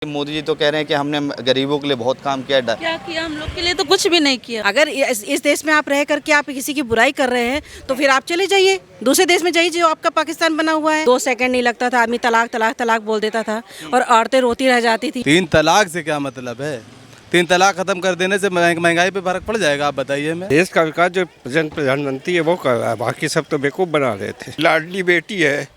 मोदी जी तो कह रहे हैं कि हमने गरीबों के लिए बहुत काम किया है। क्या किया? हम लोग के लिए तो कुछ भी नहीं किया। अगर इस देश में आप रह करके आप किसी की बुराई कर रहे हैं तो फिर आप चले जाइए, दूसरे देश में जाइए जो आपका पाकिस्तान बना हुआ है। 2 सेकंड नहीं लगता था, आदमी तलाक तलाक तलाक बोल देता था और औरतें रोती रह जाती थी। 3 तलाक से क्या मतलब है? 3 तलाक खत्म कर देने से महंगाई पे फर्क पड़ जाएगा, आप बताइए। मैं देश का विकास जो प्रधानमंत्री है वो कर रहा है, बाकी सब तो बेवकूफ बना रहे थे। लाडली बेटी है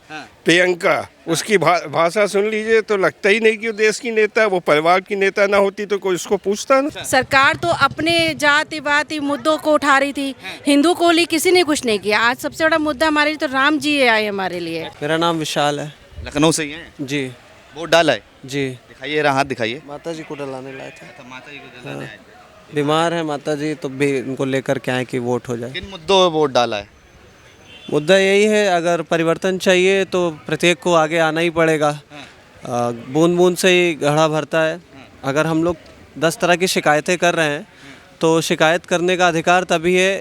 प्रियंका, उसकी भाषा सुन लीजिए तो लगता ही नहीं कि वो देश की नेता है। वो परिवार की नेता ना होती तो कोई उसको पूछता ना। सरकार तो अपने जाति वाति मुद्दों को उठा रही थी, हिंदू को लिए किसी ने कुछ नहीं किया। आज सबसे बड़ा मुद्दा हमारे लिए तो राम जी आए हमारे लिए। मेरा नाम विशाल है। लखनऊ से ही हैं जी वोट डाला है? जी। दिखाइए रहा, हाथ दिखाइए। माता जी को डलाने लाए थे। माता जी को जलाने आए थे। बीमार है माता जी, तो भी इनको लेकर के आए कि वोट हो जाए। किन मुद्दों पे वोट डाला है? मुद्दा यही है, अगर परिवर्तन चाहिए तो प्रत्येक को आगे आना ही पड़ेगा। बूंद बूंद से ही घड़ा भरता है। अगर हम लोग 10 तरह की शिकायतें कर रहे हैं तो शिकायत करने का अधिकार तभी है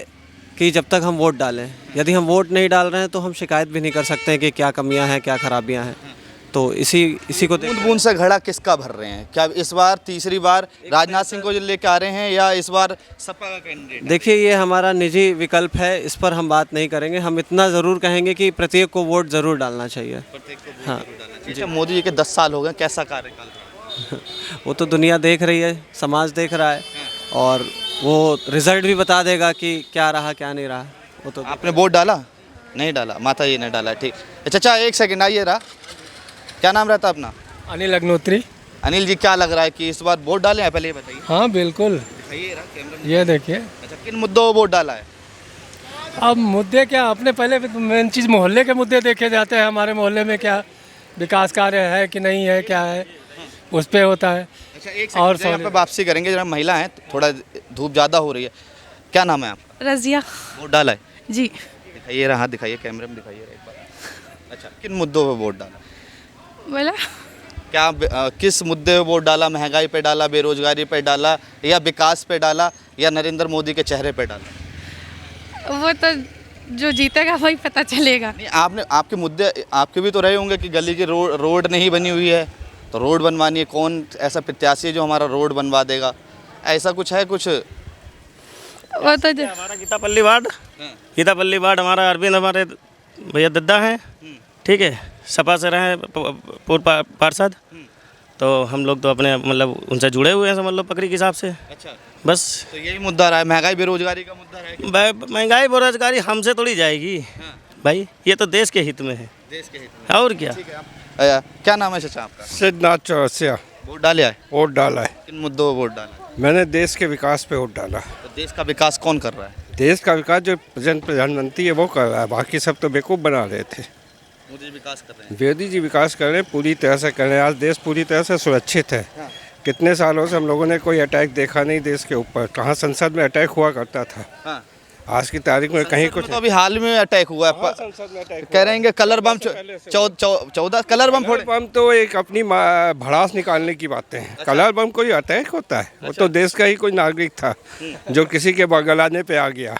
कि जब तक हम वोट डालें। यदि हम वोट नहीं डाल रहे हैं तो हम शिकायत भी नहीं कर सकते हैं कि क्या कमियां हैं, क्या खराबियां हैं। तो इसी को बूंद बूंद से घड़ा किसका भर रहे हैं? क्या इस बार तीसरी बार राजनाथ सिंह को लेके आ रहे हैं या इस बार सपा का कैंडिडेट? देखिए, ये हमारा निजी विकल्प है, इस पर हम बात नहीं करेंगे। हम इतना ज़रूर कहेंगे कि प्रत्येक को वोट ज़रूर डालना चाहिए। हाँ अच्छा, मोदी जी के 10 साल हो गए, कैसा कार्यकाल रहा? वो तो दुनिया देख रही है, समाज देख रहा है और वो रिजल्ट भी बता देगा कि क्या रहा क्या नहीं रहा। वो तो आपने वोट डाला? नहीं डाला, माता जी ने डाला। ठीक है चाचा, एक सेकंड आइए रहा। क्या नाम रहता अपना? अनिल अग्नोत्री। अनिल जी, क्या लग रहा है कि इस बार वोट डाले हैं? पहले ये बताइए। हाँ बिल्कुल, दिखाइए रहा कैमरा में। ये देखिए। अच्छा, किन मुद्दों पर वोट डाला है? अब मुद्दे क्या, अपने पहले मेन चीज़ मोहल्ले के मुद्दे देखे जाते हैं। हमारे मोहल्ले में क्या विकास कार्य है कि नहीं है, क्या है, उस पर होता है। अच्छा, एक और यहाँ पे वापसी करेंगे। जरा महिला हैं, थोड़ा धूप ज़्यादा हो रही है। क्या नाम है आपका? रजिया। वोट डाला है? जी। दिखाइए रहा, हाथ दिखाइए, कैमरे में दिखाइए एक बार। अच्छा, किन मुद्दों पे वोट डाला? बोला क्या किस मुद्दे पे वोट डाला? महंगाई पे डाला, बेरोजगारी पे डाला, या विकास पे डाला, या नरेंद्र मोदी के चेहरे पे डाला? वो तो जो जीतेगा वही पता चलेगा। नहीं, आपके मुद्दे आपके भी तो रहे होंगे कि गली की रोड नहीं बनी हुई है तो रोड बनवानी है। कौन ऐसा प्रत्याशी है जो हमारा रोड बनवा देगा? ऐसा कुछ है कुछ? वो तो हमारा गीतापल्ली वार्ड हमारा अरविंद, हमारे भैया दद्दा हैं, ठीक है, सपा से रहे पूर्व पार्षद। तो हम लोग तो अपने मतलब उनसे जुड़े हुए हैं, समझ लो पकड़ी के हिसाब से। अच्छा, बस तो यही मुद्दा रहा है, महंगाई बेरोजगारी का मुद्दा रहा है। महंगाई बेरोजगारी हमसे थोड़ी जाएगी भाई, ये तो देश के हित में है। देश के हित में। और क्या? क्या नाम है चाचा आपका? सिद्धनाथ चौरसिया। वोट डाले है? वोट डाला है। किन मुद्दों पर वोट डाला? मैंने देश के विकास पे वोट डाला। तो देश का विकास कौन कर रहा है? देश का विकास जो प्रधानमंत्री है वो कर रहा है, बाकी सब तो बेवकूफ बना रहे थे। मोदी जी विकास कर रहे हैं? मोदी जी विकास कर रहे हैं, पूरी तरह से कर रहे हैं। आज देश पूरी तरह से सुरक्षित है। कितने सालों से हम लोगों ने कोई अटैक देखा नहीं देश के ऊपर। कहाँ संसद में अटैक हुआ करता था। हाँ। आज की तारीख में कहीं कुछ तो अभी हाल में अटैक हुआ है। संसद में अटैक कह रहे हैं कि कलर बम 14 कलर बम फोड़े। बम तो एक अपनी भड़ास निकालने की बातें हैं। कलर बम कोई अटैक होता है? वो तो देश का ही कोई नागरिक था जो किसी के बगलाने पे आ गया।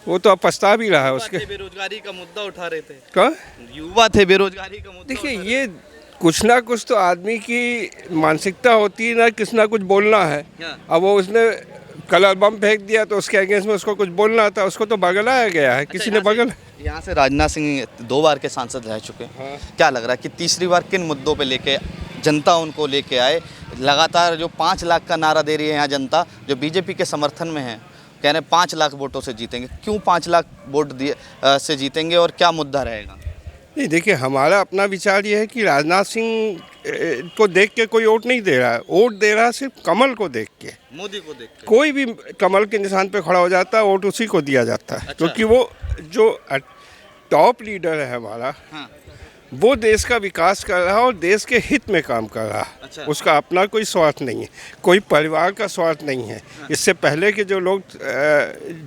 वो तो अब पछता भी रहा है उसके। बेरोजगारी का मुद्दा उठा रहे थे। क्या युवा थे, बेरोजगारी का मुद्दा। देखिए, ये कुछ ना कुछ तो आदमी की मानसिकता होती है ना, किस ना कुछ बोलना है। अब वो उसने कलर बम फेंक दिया तो उसके अगेंस्ट में उसको कुछ बोलना था, उसको तो बगलाया गया है। किसी ने बगल। यहाँ से राजनाथ सिंह 2 बार के सांसद रह चुके हैं। क्या लग रहा है कि तीसरी बार किन मुद्दों पे लेके जनता उनको लेके आए? लगातार जो 5 लाख का नारा दे रही है यहाँ जनता, जो बीजेपी के समर्थन में है, कह रहे हैं 5 लाख वोटों से जीतेंगे। क्यों 5 लाख वोट से जीतेंगे और क्या मुद्दा रहेगा? नहीं, देखिए, हमारा अपना विचार ये है कि राजनाथ सिंह को देख के कोई वोट नहीं दे रहा है। वोट दे रहा है सिर्फ कमल को देख के, मोदी को देख के। कोई भी कमल के निशान पे खड़ा हो जाता है, वोट उसी को दिया जाता है। क्योंकि वो जो टॉप लीडर है हमारा, वो देश का विकास कर रहा है और देश के हित में काम कर रहा है। उसका अपना कोई स्वार्थ नहीं है, कोई परिवार का स्वार्थ नहीं है। इससे पहले के जो लोग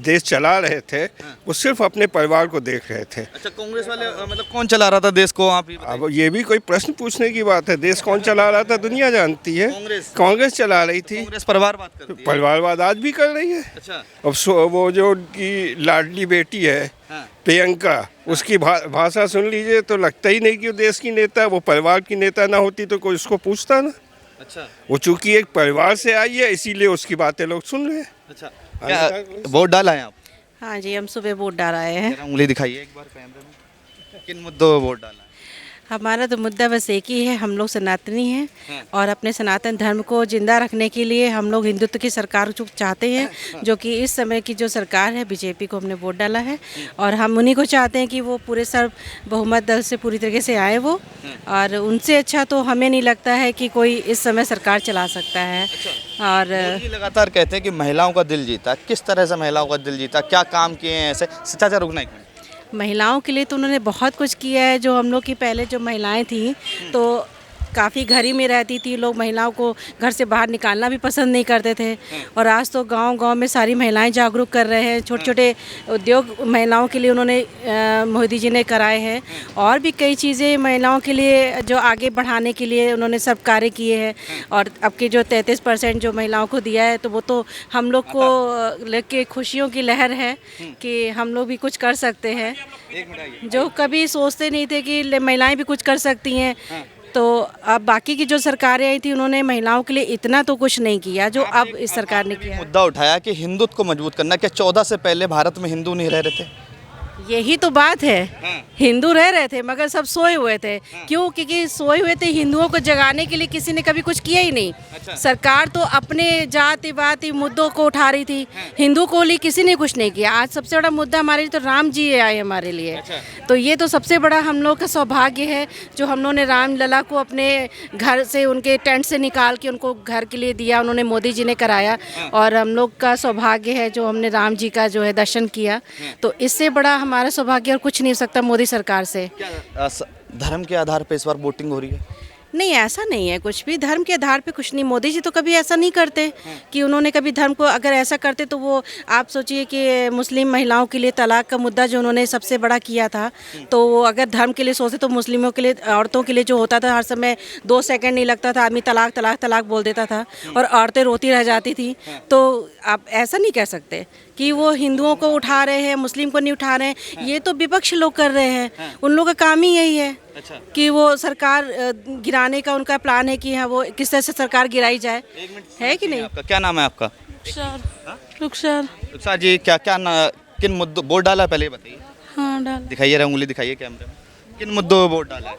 देश चला रहे थे वो सिर्फ अपने परिवार को देख रहे थे। अच्छा, कांग्रेस वाले मतलब कौन चला रहा था देश को? आप अब ये भी कोई प्रश्न पूछने की बात है? देश कौन चला रहा था दुनिया जानती है। कांग्रेस चला रही थी। कांग्रेस परिवारवाद करती है। परिवारवाद आज भी कर रही है। अच्छा। अब वो जो उनकी लाडली बेटी है प्रियंका, उसकी भाषा सुन लीजिए तो लगता ही नहीं कि वो देश की नेता है। वो परिवार की नेता ना होती तो कोई उसको पूछता ना। अच्छा वो चूंकि एक परिवार से आई है इसीलिए उसकी बातें लोग सुन रहे हैं। अच्छा, क्या वोट डाला है आप? हाँ जी, हम सुबह वोट डाल आए हैं। जरा उंगली दिखाइए एक बार कैमरे में। किन मुद्दों पे वोट डाला है? हमारा तो मुद्दा बस एक ही है, हम लोग सनातनी हैं और अपने सनातन धर्म को जिंदा रखने के लिए हम लोग हिंदुत्व की सरकार जो चाहते हैं, जो कि इस समय की जो सरकार है बीजेपी को हमने वोट डाला है और हम उन्हीं को चाहते हैं कि वो पूरे सर्व बहुमत दल से पूरी तरीके से आए वो, और उनसे अच्छा तो हमें नहीं लगता है कि कोई इस समय सरकार चला सकता है। और मोदी जी लगातार कहते हैं कि महिलाओं का दिल जीता। किस तरह से महिलाओं का दिल जीता, क्या काम किए हैं ऐसे? चाचा रुकना एक मिनट। महिलाओं के लिए तो उन्होंने बहुत कुछ किया है। जो हम लोग की पहले जो महिलाएं थी तो काफ़ी घर ही में रहती थी, लोग महिलाओं को घर से बाहर निकालना भी पसंद नहीं करते थे, और आज तो गांव-गांव में सारी महिलाएं जागरूक कर रहे हैं। छोटे छोटे उद्योग महिलाओं के लिए उन्होंने मोदी जी ने कराए हैं, और भी कई चीज़ें महिलाओं के लिए जो आगे बढ़ाने के लिए उन्होंने सब कार्य किए हैं। और अब के जो 33% जो महिलाओं को दिया है तो वो तो हम लोग को लेके खुशियों की लहर है कि हम लोग भी कुछ कर सकते हैं, जो कभी सोचते नहीं थे कि महिलाएं भी कुछ कर सकती हैं। तो अब बाकी की जो सरकारें आई थी उन्होंने महिलाओं के लिए इतना तो कुछ नहीं किया जो अब इस सरकार ने किया। मुद्दा उठाया कि हिंदुत्व को मजबूत करना। क्या 14 से पहले भारत में हिंदू नहीं रह रहे थे? यही तो बात है, हिंदू रह रहे थे मगर सब सोए हुए थे। क्यों? क्योंकि सोए हुए थे। हिंदुओं को जगाने के लिए किसी ने कभी कुछ किया ही नहीं। सरकार तो अपने जाति वाति मुद्दों को उठा रही थी, हिंदू को लिए किसी ने कुछ नहीं किया। आज सबसे बड़ा मुद्दा हमारे लिए तो राम जी आए हमारे लिए। तो ये तो सबसे बड़ा हम लोग का सौभाग्य है जो हम लोगों ने राम लला को अपने घर से, उनके टेंट से निकाल के उनको घर के लिए दिया, उन्होंने मोदी जी ने कराया। और हम लोग का सौभाग्य है जो हमने राम जी का जो है दर्शन किया। तो इससे बड़ा हमारा सौभाग्य और कुछ नहीं हो सकता मोदी सरकार से। धर्म के आधार पर इस बार वोटिंग हो रही है? नहीं, ऐसा नहीं है कुछ भी। धर्म के आधार पे कुछ नहीं। मोदी जी तो कभी ऐसा नहीं करते कि उन्होंने कभी धर्म को, अगर ऐसा करते तो वो आप सोचिए कि मुस्लिम महिलाओं के लिए तलाक का मुद्दा जो उन्होंने सबसे बड़ा किया था, तो वो अगर धर्म के लिए सोचते तो मुस्लिमों के लिए, औरतों के लिए जो होता था हर समय 2 सेकंड नहीं लगता था, आदमी तलाक तलाक तलाक बोल देता था और औरतें रोती रह जाती थी। तो आप ऐसा नहीं कह सकते कि वो हिंदुओं को उठा रहे हैं, मुस्लिम को नहीं उठा रहे हैं। ये तो विपक्ष लोग कर रहे हैं, उन लोगों का काम ही यही है कि वो सरकार गिराने का उनका प्लान है कि हाँ वो किस तरह से सरकार गिराई जाए, है कि नहीं? आपका क्या नाम है? आपका रुखसार। जी, क्या क्या किन मुद्दों वोट डाला है पहले ये बताइए। हाँ डाल। दिखाइए, उंगली दिखाइए कैमरे में। किन मुद्दों पे वोट डाला है?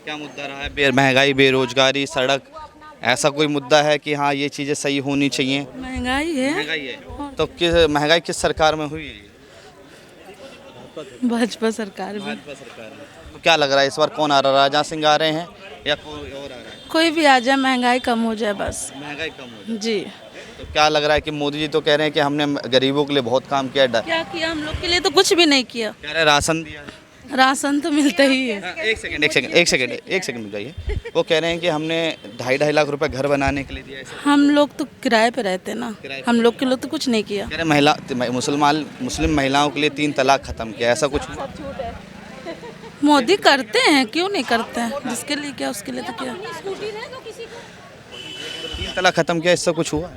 क्या मुद्दा रहा है? महंगाई, बेरोजगारी, सड़क, ऐसा कोई मुद्दा है कि हाँ ये चीज़ें सही होनी चाहिए? महंगाई है। महंगाई है तो महंगाई किस सरकार में हुई है? भाजपा सरकार में। भाजपा सरकार में। तो क्या लग रहा है इस बार कौन आ रहा है? राजा सिंह आ रहे हैं या कोई और आ रहा है? कोई भी आ जाए, महंगाई कम हो जाए बस। महंगाई कम हो जाए। जी। तो क्या लग रहा है कि मोदी जी तो कह रहे हैं कि हमने गरीबों के लिए बहुत काम किया है। क्या किया? हम लोग के लिए तो कुछ भी नहीं किया। कह रहे राशन दिया है। राशन तो मिलता ही है। एक सेकंड रुक जाइए। वो कह रहे हैं कि हमने 2.5 लाख रुपए घर बनाने के लिए दिया है। हम लोग तो किराए पे रहते हैं ना, हम लोग के लिए तो कुछ नहीं किया। कह रहे मुस्लिम महिलाओं के लिए 3 तलाक खत्म किया, ऐसा कुछ हुआ? मोदी करते हैं, क्यों नहीं करते हैं? जिसके लिए किया उसके लिए तो किया। 3 तलाक खत्म किया, इससे कुछ हुआ?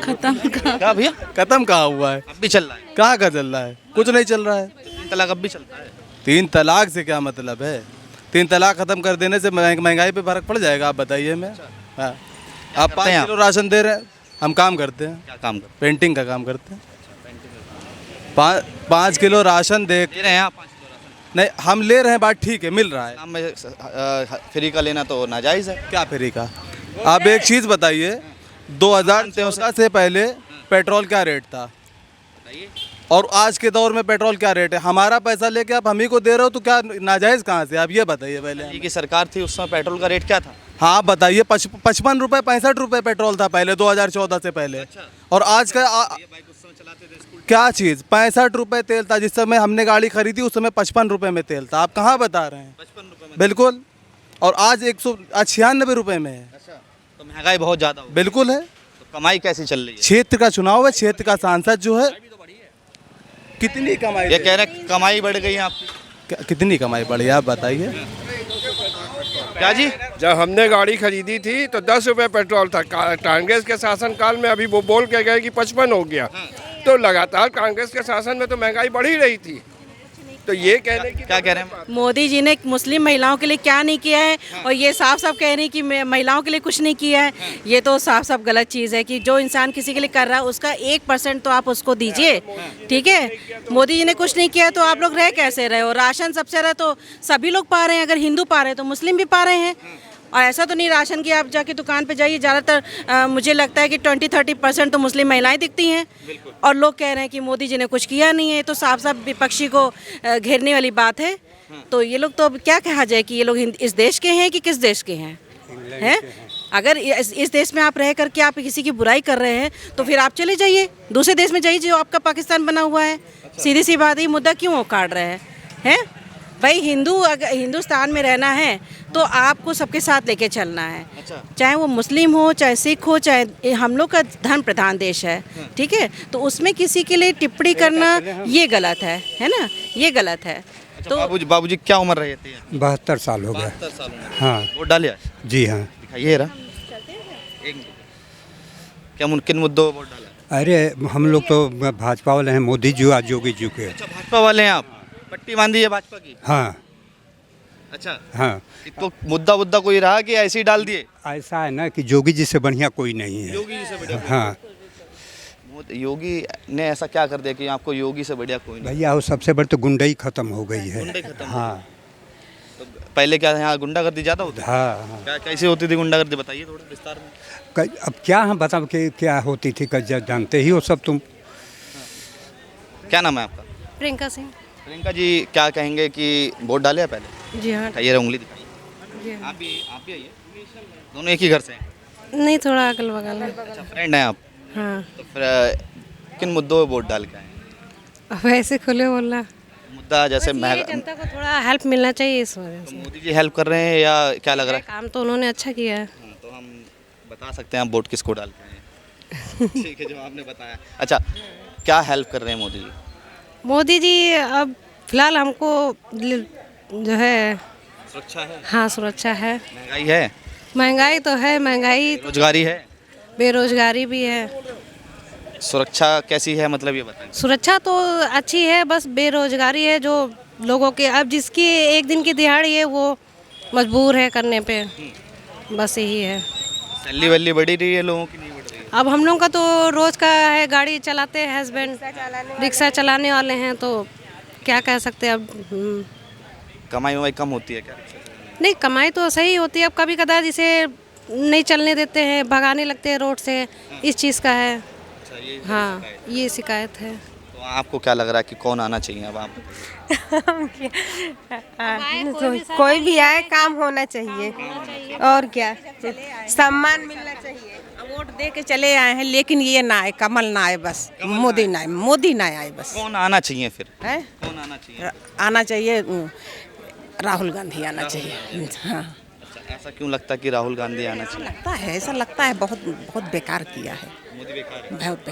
खत्म का क्या भैया? खत्म कहाँ हुआ है? अब भी चल रहा है। कहाँ का चल रहा है? कुछ नहीं चल रहा है। 3 तलाक अब भी चलता है। 3 तलाक से क्या मतलब है? 3 तलाक खत्म कर देने से महंगाई पे फर्क पड़ जाएगा? आप बताइए हमें। हाँ, आप 5 किलो राशन दे रहे हैं, हम काम करते हैं। क्या काम करते पेंटिंग का काम करते हैं। 5 किलो राशन दे रहे हैं आप? 5 किलो राशन नहीं, हम ले रहे हैं, बात ठीक है, मिल रहा है। नाम में फ्री का लेना तो नाजायज़ है। क्या फ्री का? आप एक चीज़ बताइए, 2014 से पहले पेट्रोल क्या रेट था और आज के दौर में पेट्रोल क्या रेट है? हमारा पैसा लेके आप हम ही को दे रहे हो तो क्या नाजायज़ कहाँ से? आप ये बताइए पहले। ये की सरकार थी उस समय पेट्रोल का रेट क्या था? हाँ बताइए। 55 रुपये 65 रुपये पेट्रोल था पहले, 2014 से पहले। अच्छा। और आज का क्या चीज़? 65 रुपये तेल था जिस समय हमने गाड़ी खरीदी, उस समय 55 रुपये में तेल था। आप कहाँ बता रहे हैं? 55 रुपये में। बिल्कुल। और आज 196 रुपये में है। तो महंगाई बहुत ज़्यादा हो। बिल्कुल है। तो कमाई कैसी चल रही है? क्षेत्र का चुनाव है, क्षेत्र का सांसद जो है, कितनी कमाई? ये कह रहे हैं कमाई बढ़ गई है आपकी। कितनी कमाई बढ़ी आप बताइए। क्या जी? जब हमने गाड़ी खरीदी थी तो 10 रुपये पेट्रोल था। कांग्रेस के शासनकाल में अभी वो बोल के गए कि 55 हो गया। तो लगातार कांग्रेस के शासन में तो महंगाई बढ़ ही रही थी। तो ये कहने की क्या कह रहे हैं? मोदी जी ने मुस्लिम महिलाओं के लिए क्या नहीं किया है, और ये साफ साफ कह रही हैं कि महिलाओं के लिए कुछ नहीं किया है। ये तो साफ साफ गलत चीज़ है कि जो इंसान किसी के लिए कर रहा है उसका 1% तो आप उसको दीजिए, ठीक है। मोदी जी ने कुछ नहीं किया तो आप लोग रह कैसे रहे हो? राशन सबसे ज़्यादा तो सभी लोग पा रहे हैं, अगर हिंदू पा रहे हैं तो मुस्लिम भी पा रहे हैं। और ऐसा तो नहीं राशन की आप जाके दुकान पे जाइए, ज़्यादातर मुझे लगता है कि 20-30% तो मुस्लिम महिलाएं दिखती हैं, और लोग कह रहे हैं कि मोदी जी ने कुछ किया नहीं है। तो साफ साफ विपक्षी को घेरने वाली बात है। तो ये लोग तो अब क्या कहा जाए कि ये लोग इस देश के हैं कि किस देश के हैं? हैं? अगर इस देश में आप रह करके आप किसी की बुराई कर रहे हैं तो फिर आप चले जाइए दूसरे देश में जाइए जो आपका पाकिस्तान बना हुआ है। सीधी सी बात है, मुद्दा क्यों काट रहे हैं? भाई अगर हिंदुस्तान में रहना है तो आपको सबके साथ लेके चलना है। चाहे वो मुस्लिम हो, चाहे सिख हो, चाहे हम लोग का धर्म प्रधान देश है, ठीक है। तो उसमें किसी के लिए टिप्पणी करना ये गलत है ना? ये गलत है। तो बाबूजी क्या उम्र रही थी? 72 साल हो गया। 72 साल उम्र। हाँ वोट डाले आज? जी हाँ। दिखाइए रहा क्या किन मुद्दों पर वोट डाला? अरे हम लोग तो भाजपा वाले हैं, मोदी जी आज योगी जी के। अच्छा, भाजपा वाले हैं आप? पट्टी बांधी है भाजपा की? हाँ अच्छा हाँ। तो मुद्दा कोई रहा कि ऐसे ही डाल दिए? ऐसा है ना कि योगी जी से बढ़िया कोई नहीं है। योगी जी से बढ़िया? हाँ योगी ने ऐसा क्या कर दिया कि आपको योगी से बढ़िया कोई नहीं? भैया वो सबसे बड़ी तो गुंडई खत्म हो गई है। गुंडे खत्म? हाँ। तो पहले क्या यहाँ गुंडागर्दी ज़्यादा होती? हाँ हाँ। क्या कैसे होती थी गुंडागर्दी, बताइए थोड़ा विस्तार में। अब क्या हम बताओ कि क्या होती थी, जानते ही हो सब तुम। क्या नाम है आपका? प्रियंका सिंह। प्रियंका जी क्या कहेंगे कि वोट डाले हैं पहले? जी हाँ। ये उंगली दिखाइए। आप भी आइए, दोनों एक ही घर से हैं? नहीं, थोड़ा अगल बगल है। अच्छा, फ्रेंड हैं आप? हाँ। तो फिर किन मुद्दों पे वोट डाल के आए हैं? अब ऐसे खुले बोलना मुद्दा जैसे जनता को थोड़ा हेल्प मिलना चाहिए इस वजह से। मोदी जी हेल्प कर रहे हैं या क्या लग रहा है? काम तो उन्होंने अच्छा किया है। तो हम बता सकते हैं आप वोट किसको डाल के आए हैं? ठीक है, जो आपने बताया। अच्छा, क्या हेल्प कर रहे हैं मोदी जी? मोदी जी अब फिलहाल हमको जो है सुरक्षा है? हाँ, सुरक्षा है। महंगाई है? महंगाई तो है, महंगाई, रोजगारी है? बेरोजगारी भी है। सुरक्षा कैसी है, मतलब ये बताएं। सुरक्षा तो अच्छी है, बस बेरोजगारी है जो लोगों के, अब जिसकी एक दिन की दिहाड़ी है वो मजबूर है करने पे, बस यही है। सैलरी वैली बढ़ी रही है लोगों की, नहीं बढ़ रही है? अब हम लोग का तो रोज़ का है, गाड़ी चलाते हैं, हस्बैंड रिक्शा चलाने वाले हैं, तो क्या कह सकते हैं अब। कमाई वमाई कम होती है क्या? नहीं, कमाई तो सही होती है, अब कभी कदार जिसे नहीं चलने देते हैं, भगाने लगते हैं रोड से, इस चीज़ का है। हाँ, ये शिकायत है। तो आपको क्या लग रहा है कि कौन आना चाहिए अब? आप कोई भी आए, काम होना चाहिए और क्या, सम्मान मिलना चाहिए। वोट दे के चले आए हैं, लेकिन ये ना आए, कमल ना आए, बस मोदी ना आए बस। कौन आना चाहिए फिर? है कौन आना चाहिए? आना चाहिए, राहुल गांधी आना चाहिए। हाँ। अच्छा, ऐसा क्यों लगता है कि राहुल गांधी आना चाहिए? लगता है, ऐसा लगता है बहुत बेकार किया है, मोदी बेकार है? बहुत बेकार